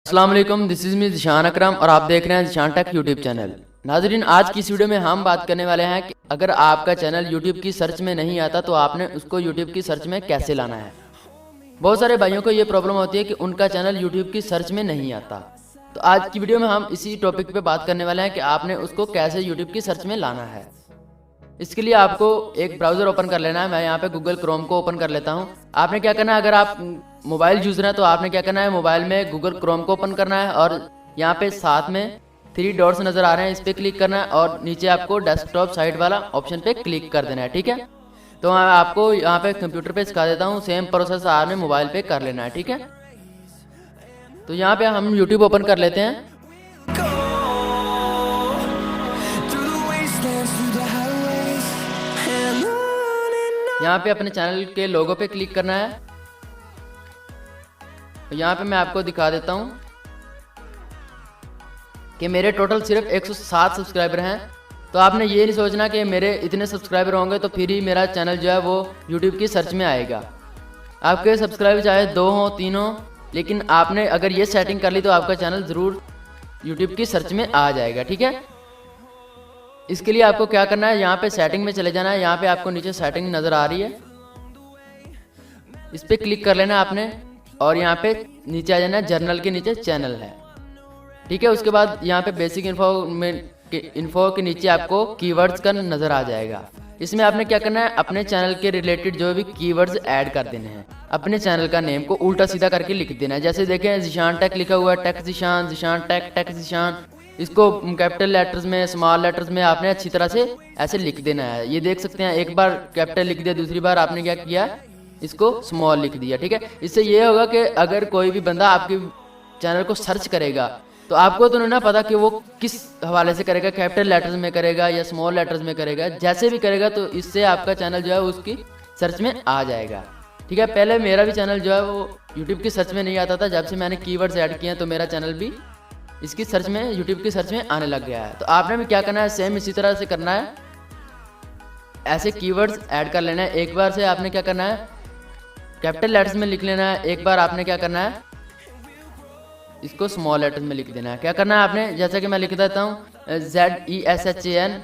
अस्सलाम वालेकुम, this is me Zeeshan अकरम और आप देख रहे हैं ज़िशान टेक यूट्यूब चैनल। नाज़रीन, आज की इस वीडियो में हम बात करने वाले हैं कि अगर आपका चैनल यूट्यूब की सर्च में नहीं आता तो आपने उसको यूट्यूब की सर्च में कैसे लाना है। बहुत सारे भाइयों को ये प्रॉब्लम होती है कि उनका चैनल यूट्यूब की सर्च में नहीं आता। तो आज की वीडियो में हम इसी टॉपिक पे बात करने वाले हैं कि आपने उसको कैसे यूट्यूब की सर्च में लाना है। इसके लिए आपको एक ब्राउज़र ओपन कर लेना है। मैं यहाँ पे गूगल क्रोम को ओपन कर लेता हूँ। आपने क्या करना है, अगर आप मोबाइल यूज़र हैं तो आपने क्या करना है, मोबाइल में गूगल क्रोम को ओपन करना है और यहाँ पे साथ में 3 डॉट्स नज़र आ रहे हैं, इस पर क्लिक करना है और नीचे आपको डेस्कटॉप साइट वाला ऑप्शन पे क्लिक कर देना है। ठीक है, तो मैं आपको यहाँ पे कंप्यूटर पे सिखा देता हूँ, सेम प्रोसेस आपने मोबाइल पे कर लेना है। ठीक है, तो यहाँ पे हम यूट्यूब ओपन कर लेते हैं। यहाँ पे अपने चैनल के लोगो पे क्लिक करना है। यहाँ पे मैं आपको दिखा देता हूँ कि मेरे टोटल सिर्फ 107 सब्सक्राइबर हैं। तो आपने ये नहीं सोचना कि मेरे इतने सब्सक्राइबर होंगे तो फिर ही मेरा चैनल जो है वो यूट्यूब की सर्च में आएगा। आपके सब्सक्राइबर चाहे 2 हो 3 हो, लेकिन आपने अगर ये सेटिंग कर ली तो आपका चैनल ज़रूर यूट्यूब की सर्च में आ जाएगा। ठीक है, इसके लिए आपको क्या करना है, यहाँ पे सेटिंग में चले जाना है। यहाँ पे आपको नीचे सेटिंग नज़र आ रही है, इस पर क्लिक कर लेना है आपने और यहाँ पे नीचे आ जाना है, जर्नल के नीचे चैनल है। ठीक है, उसके बाद यहाँ पे बेसिक इन्फो के नीचे आपको कीवर्ड्स का नज़र आ जाएगा। इसमें आपने क्या करना है, अपने चैनल के रिलेटेड जो भी कीवर्ड्स ऐड कर देने हैं। अपने चैनल का नेम को उल्टा सीधा करके लिख देना है। जैसे देखें ज़िशान टेक लिखा हुआ है, take Zeeshan, Zeeshan take, take Zeeshan, इसको कैपिटल लेटर्स में, स्मॉल लेटर्स में आपने अच्छी तरह से ऐसे लिख देना है। ये देख सकते हैं, एक बार कैपिटल लिख दिया, दूसरी बार आपने क्या किया, इसको स्मॉल लिख दिया। ठीक है, इससे ये होगा कि अगर कोई भी बंदा आपके चैनल को सर्च करेगा तो आपको तो नहीं ना पता कि वो किस हवाले से करेगा, कैपिटल लेटर्स में करेगा या स्मॉल लेटर्स में करेगा। जैसे भी करेगा तो इससे आपका चैनल जो है उसकी सर्च में आ जाएगा। ठीक है, पहले मेरा भी चैनल जो है वो यूट्यूब की सर्च में नहीं आता था। जब से मैंने कीवर्ड्स ऐड किए हैं तो मेरा चैनल भी इसकी सर्च में, यूट्यूब की सर्च में आने लग गया है। तो आपने भी क्या करना है, सेम इसी तरह से करना है, ऐसे कीवर्ड्स ऐड कर लेना है। एक बार से आपने क्या करना है, कैपिटल लेटर्स में लिख लेना है। एक बार आपने क्या करना है, इसको स्मॉल लेटर्स में लिख देना है। क्या करना है आपने, जैसा कि मैं लिख देता हूँ, ZESHAN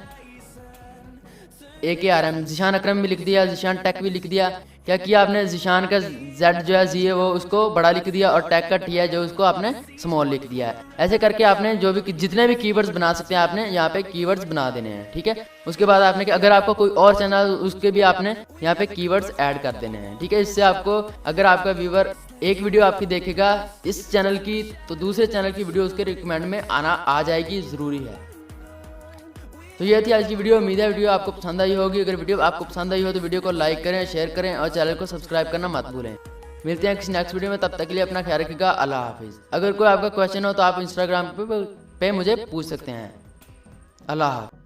AKRM, ज़िशान अकरम भी लिख दिया, ज़िशान टेक भी लिख दिया। क्या किया आपने, ज़िशान का Z जो है Z है वो उसको बड़ा लिख दिया और टेक का T है जो उसको आपने स्मॉल लिख दिया है। ऐसे करके आपने जो भी जितने भी कीवर्ड्स बना सकते हैं आपने यहाँ पे कीवर्ड्स बना देने हैं। ठीक है, उसके बाद आपने अगर आपका कोई और चैनल उसके भी आपने यहाँ पे कीवर्ड्स ऐड कर देने हैं। ठीक है, इससे आपको, अगर आपका व्यूवर एक वीडियो आपकी देखेगा इस चैनल की तो दूसरे चैनल की वीडियो उसके रिकमेंड में आ जाएगी, ज़रूरी है। तो ये थी आज की वीडियो। उम्मीद है वीडियो आपको पसंद आई होगी। अगर वीडियो आपको पसंद आई हो तो वीडियो को लाइक करें, शेयर करें और चैनल को सब्सक्राइब करना मत भूलें। मिलते हैं किसी नेक्स्ट वीडियो में, तब तक के लिए अपना ख्याल रखिएगा। अल्लाह हाफिज़। अगर कोई आपका क्वेश्चन हो तो आप इंस्टाग्राम पे मुझे पूछ सकते हैं। अल्लाह हाफ़िज़।